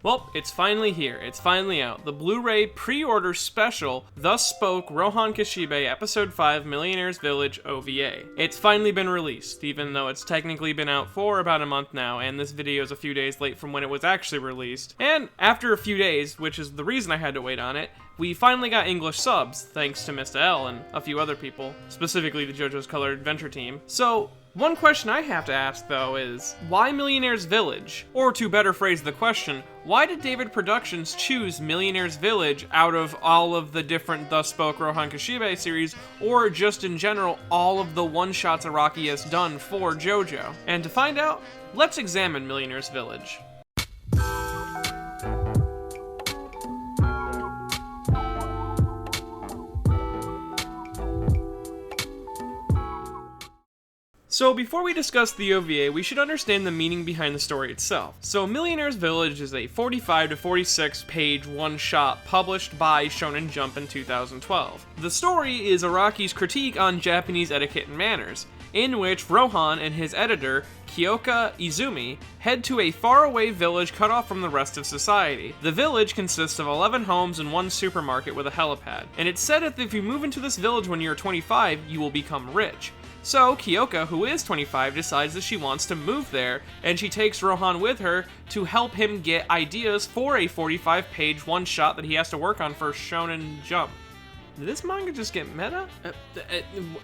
Well, it's finally here. It's finally out. The Blu-ray pre-order special, Thus Spoke Rohan Kishibe Episode 5 Millionaire's Village OVA. It's finally been released, even though it's technically been out for about a month now, and this video is a few days late from when it was actually released. And after a few days, which is the reason I had to wait on it, we finally got English subs, thanks to Mr. L and a few other people, specifically the JoJo's Color Adventure team. So, one question I have to ask, though, is why Millionaire's Village? Or to better phrase the question, why did David Productions choose Millionaire's Village out of all of the different Thus Spoke Rohan Kishibe series, or just in general, all of the one-shots Araki has done for JoJo? And to find out, let's examine Millionaire's Village. So before we discuss the OVA, we should understand the meaning behind the story itself. So Millionaire's Village is a 45 to 46 page one-shot published by Shonen Jump in 2012. The story is Araki's critique on Japanese etiquette and manners, in which Rohan and his editor, Kyoka Izumi, head to a faraway village cut off from the rest of society. The village consists of 11 homes and one supermarket with a helipad, and it's said that if you move into this village when you're 25, you will become rich. So, Kyoka, who is 25, decides that she wants to move there, and she takes Rohan with her to help him get ideas for a 45-page one-shot that he has to work on for Shonen Jump. Did this manga just get meta?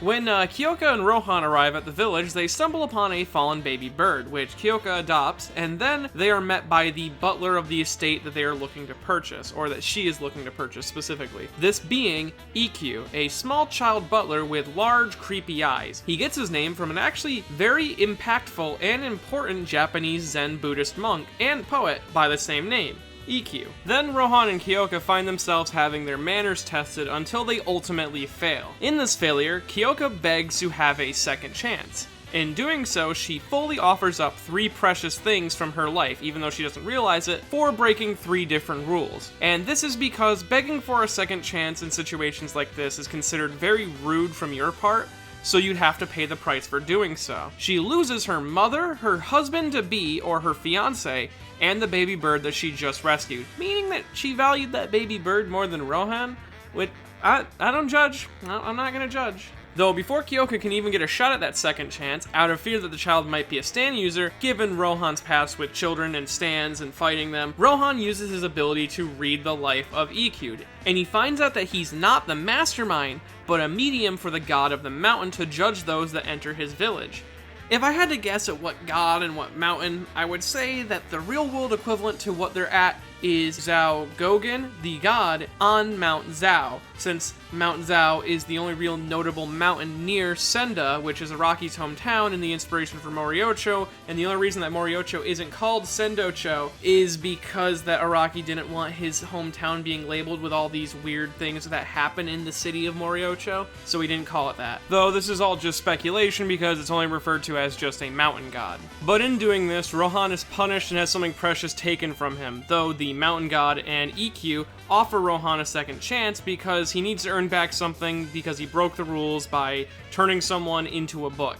When Kyoka and Rohan arrive at the village, they stumble upon a fallen baby bird, which Kyoka adopts, and then they are met by the butler of the estate that they are looking to purchase, or that she is looking to purchase specifically. This being Ikkyu, a small child butler with large, creepy eyes. He gets his name from an actually very impactful and important Japanese Zen Buddhist monk and poet by the same name, Ikkyu. Then Rohan and Kyoka find themselves having their manners tested until they ultimately fail. In this failure, Kyoka begs to have a second chance. In doing so, she fully offers up 3 precious things from her life, even though she doesn't realize it, for breaking 3 different rules. And this is because begging for a second chance in situations like this is considered very rude from your part, so you'd have to pay the price for doing so. She loses her mother, her husband-to-be, or her fiancé, and the baby bird that she just rescued, meaning that she valued that baby bird more than Rohan, which I don't judge. I'm not gonna judge. Though before Kyoka can even get a shot at that second chance, out of fear that the child might be a stand user, given Rohan's past with children and stands and fighting them, Rohan uses his ability to read the life of Ikkyu, and he finds out that he's not the mastermind, but a medium for the god of the mountain to judge those that enter his village. If I had to guess at what god and what mountain, I would say that the real-world equivalent to what they're at is Zhao Gogen, the god, on Mount Zhao, since Mount Zhao is the only real notable mountain near Senda, which is Araki's hometown and the inspiration for Moriocho, and the only reason that Moriocho isn't called Sendocho is because that Araki didn't want his hometown being labeled with all these weird things that happen in the city of Moriocho, so he didn't call it that. Though this is all just speculation because it's only referred to as just a mountain god. But in doing this, Rohan is punished and has something precious taken from him, though the mountain god and Ikkyu offer Rohan a second chance because he needs to earn back something because he broke the rules by turning someone into a book.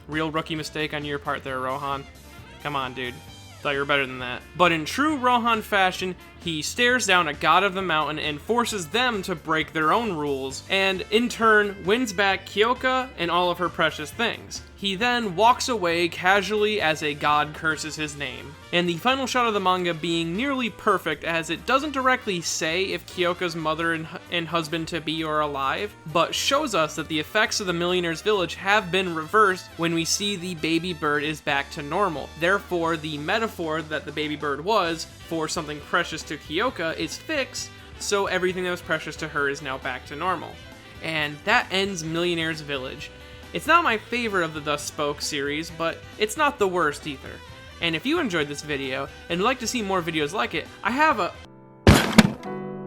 Real rookie mistake on your part there, Rohan. Come on, dude. Thought you were better than that. But in true Rohan fashion, he stares down a god of the mountain and forces them to break their own rules, and in turn wins back Kyoka and all of her precious things. He then walks away casually as a god curses his name. And the final shot of the manga being nearly perfect, as it doesn't directly say if Kyoka's mother and husband-to-be are alive, but shows us that the effects of the Millionaire's Village have been reversed when we see the baby bird is back to normal. Therefore, the metaphor that the baby bird was for something precious to Kyoka is fixed, so everything that was precious to her is now back to normal. And that ends Millionaire's Village. It's not my favorite of the Thus Spoke series, but it's not the worst either. And if you enjoyed this video and would like to see more videos like it, I have a...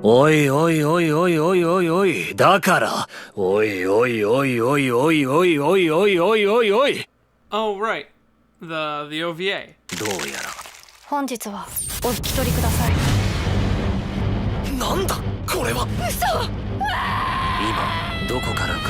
Oi, oi, oi, oi, oi, oi, oi. だから。Oi, oi, oi, oi, oi, oi, oi, oi, oi, oi, oi. Oh, right. The OVA. どうやら。本日はお引き取りください。なんだこれは。嘘！今どこからか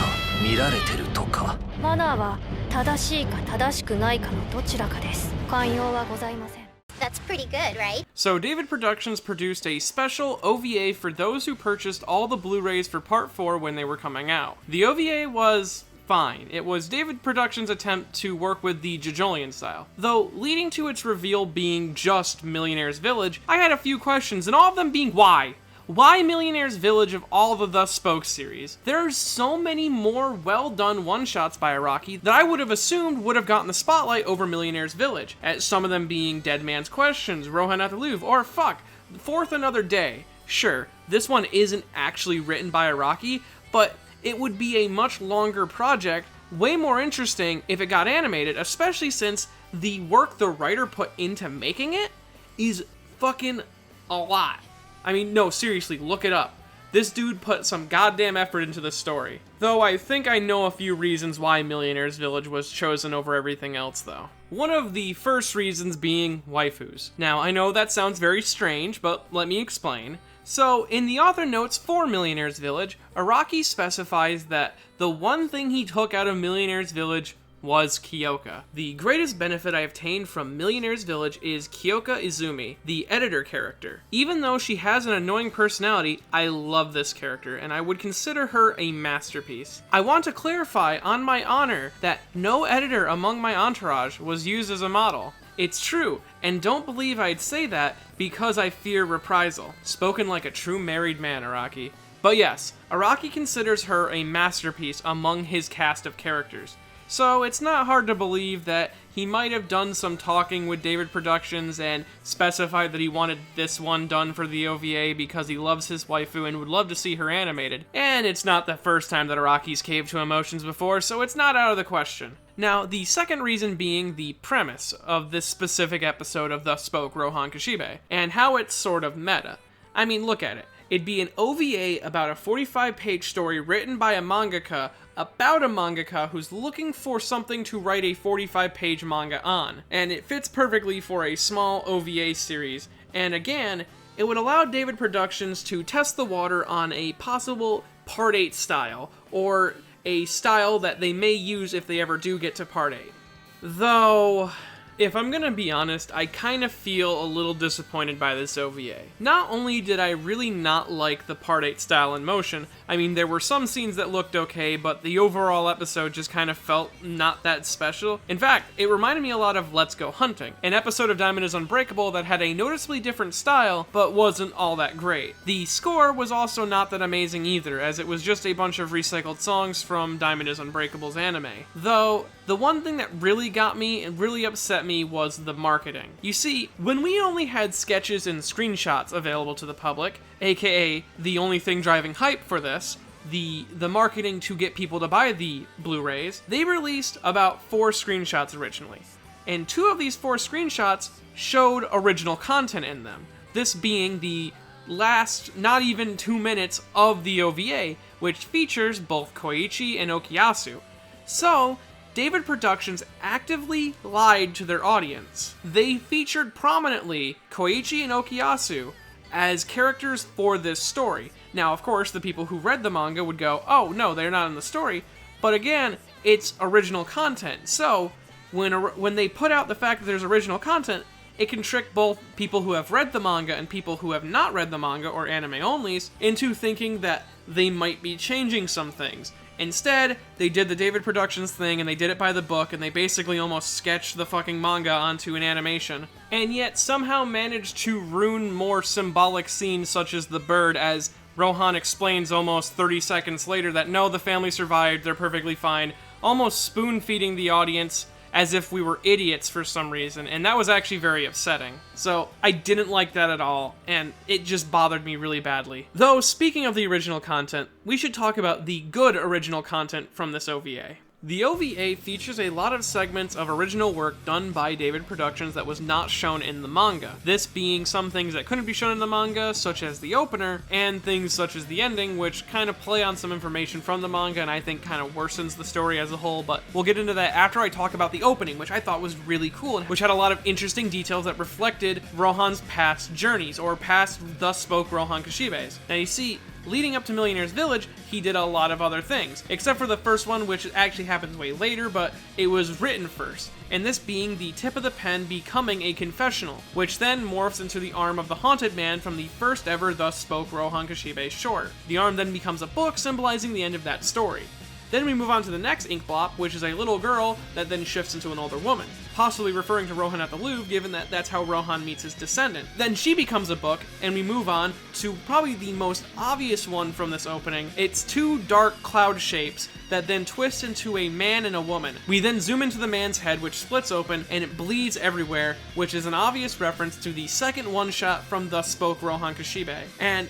見られてるとか。マナーは正しいか正しくないかのどちらかです。寛容はございません。That's pretty good, right? So David Productions produced a special OVA for those who purchased all the Blu-rays for Part 4 when they were coming out. The OVA was fine. It was David Productions' attempt to work with the Jajolian style. Though, leading to its reveal being just Millionaire's Village, I had a few questions, and all of them being why? Why Millionaire's Village of all the Thus Spoke series? There's so many more well-done one-shots by Araki that I would have assumed would have gotten the spotlight over Millionaire's Village, at some of them being Dead Man's Questions, Rohan at the Louvre, or fuck, Fourth Another Day. Sure, this one isn't actually written by Araki, but it would be a much longer project, way more interesting if it got animated, especially since the work the writer put into making it is fucking a lot. I mean, no, seriously, look it up. This dude put some goddamn effort into this story. Though I think I know a few reasons why Millionaire's Village was chosen over everything else, though. One of the first reasons being waifus. Now, I know that sounds very strange, but let me explain. So, in the author notes for Millionaire's Village, Araki specifies that the one thing he took out of Millionaire's Village was Kyoka. The greatest benefit I obtained from Millionaire's Village is Kyoka Izumi, the editor character. Even though she has an annoying personality, I love this character, and I would consider her a masterpiece. I want to clarify on my honor that no editor among my entourage was used as a model. It's true, and don't believe I'd say that because I fear reprisal. Spoken like a true married man, Araki. But yes, Araki considers her a masterpiece among his cast of characters. So it's not hard to believe that he might have done some talking with David Productions and specified that he wanted this one done for the OVA because he loves his waifu and would love to see her animated. And it's not the first time that Araki's caved to emotions before, so it's not out of the question. Now, the second reason being the premise of this specific episode of Thus Spoke Rohan Kishibe, and how it's sort of meta. I mean, look at it. It'd be an OVA about a 45-page story written by a mangaka about a mangaka who's looking for something to write a 45-page manga on. And it fits perfectly for a small OVA series. And again, it would allow David Productions to test the water on a possible Part 8 style, or a style that they may use if they ever do get to Part 8. Though, if I'm gonna be honest, I kind of feel a little disappointed by this OVA. Not only did I really not like the Part 8 style in motion, I mean, there were some scenes that looked okay, but the overall episode just kind of felt not that special. In fact, it reminded me a lot of Let's Go Hunting, an episode of Diamond is Unbreakable that had a noticeably different style, but wasn't all that great. The score was also not that amazing either, as it was just a bunch of recycled songs from Diamond is Unbreakable's anime. Though, the one thing that really got me and really upset me was the marketing. You see, when we only had sketches and screenshots available to the public, aka the only thing driving hype for this, the marketing to get people to buy the Blu-rays, they released about 4 screenshots originally. And 2 of these 4 screenshots showed original content in them. This being the last not even 2 minutes of the OVA, which features both Koichi and Okuyasu. So, David Productions actively lied to their audience. They featured prominently Koichi and Okuyasu as characters for this story. Now, of course, the people who read the manga would go, oh, no, they're not in the story. But again, it's original content. So, when they put out the fact that there's original content, it can trick both people who have read the manga and people who have not read the manga, or anime onlys, into thinking that they might be changing some things. Instead, they did the David Productions thing, and they did it by the book, and they basically almost sketched the fucking manga onto an animation. And yet, somehow managed to ruin more symbolic scenes such as the bird, as Rohan explains almost 30 seconds later that no, the family survived, they're perfectly fine, almost spoon-feeding the audience as if we were idiots for some reason, and that was actually very upsetting. So, I didn't like that at all, and it just bothered me really badly. Though, speaking of the original content, we should talk about the good original content from this OVA. The OVA features a lot of segments of original work done by David Productions that was not shown in the manga. This being some things that couldn't be shown in the manga, such as the opener, and things such as the ending, which kind of play on some information from the manga and I think kind of worsens the story as a whole, but we'll get into that after I talk about the opening, which I thought was really cool, and which had a lot of interesting details that reflected Rohan's past journeys, or past Thus Spoke Rohan Kishibe's. Now you see, leading up to Millionaire's Village, he did a lot of other things, except for the first one, which actually happens way later, but it was written first, and this being the tip of the pen becoming a confessional, which then morphs into the arm of the Haunted Man from the first ever Thus Spoke Rohan Kishibe short. The arm then becomes a book symbolizing the end of that story. Then we move on to the next ink blot, which is a little girl that then shifts into an older woman, possibly referring to Rohan at the Louvre, given that that's how Rohan meets his descendant. Then she becomes a book, and we move on to probably the most obvious one from this opening. It's two dark cloud shapes that then twist into a man and a woman. We then zoom into the man's head, which splits open, and it bleeds everywhere, which is an obvious reference to the second one-shot from Thus Spoke Rohan Kishibe. And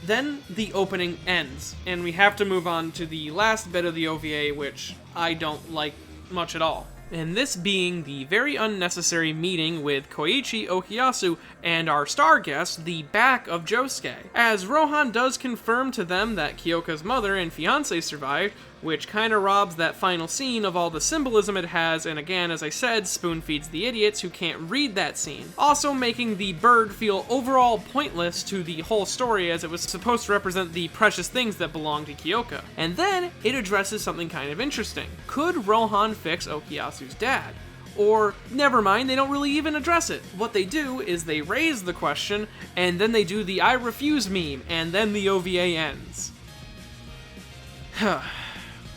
then the opening ends, and we have to move on to the last bit of the OVA, which I don't like much at all. And this being the very unnecessary meeting with Koichi Okuyasu and our star guest, the back of Josuke, as Rohan does confirm to them that Kyoka's mother and fiancé survived, which kinda robs that final scene of all the symbolism it has, and again, as I said, spoon feeds the idiots who can't read that scene. Also making the bird feel overall pointless to the whole story, as it was supposed to represent the precious things that belong to Kyoka. And then, it addresses something kind of interesting. Could Rohan fix Okuyasu's dad? Or, never mind, they don't really even address it. What they do is they raise the question, and then they do the I refuse meme, and then the OVA ends.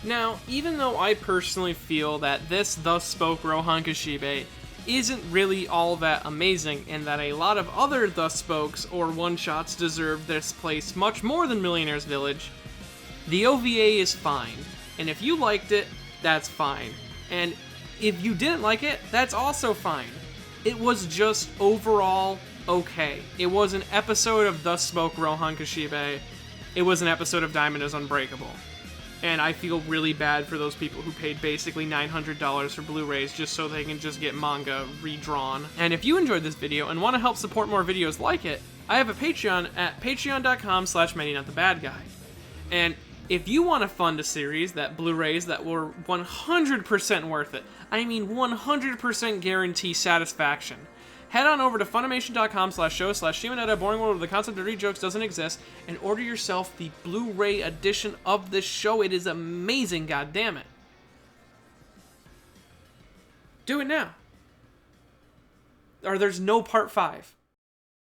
Now, even though I personally feel that this Thus Spoke Rohan Kishibe isn't really all that amazing, and that a lot of other Thus Spokes or one-shots deserve this place much more than Millionaire's Village, the OVA is fine. And if you liked it, that's fine. And if you didn't like it, that's also fine. It was just overall okay. It was an episode of Thus Spoke Rohan Kishibe. It was an episode of Diamond is Unbreakable. And I feel really bad for those people who paid basically $900 for Blu-rays just so they can just get manga redrawn. And if you enjoyed this video and want to help support more videos like it, I have a Patreon at patreon.com/MannyNotTheBadGuy. And if you want to fund a series that Blu-rays that were 100% worth it, I mean 100% guarantee satisfaction, head on over to Funimation.com/show/Shimonetta Boring World where the concept of read jokes doesn't exist, and order yourself the Blu-ray edition of this show. It is amazing, goddammit. Do it now. Or there's no part 5.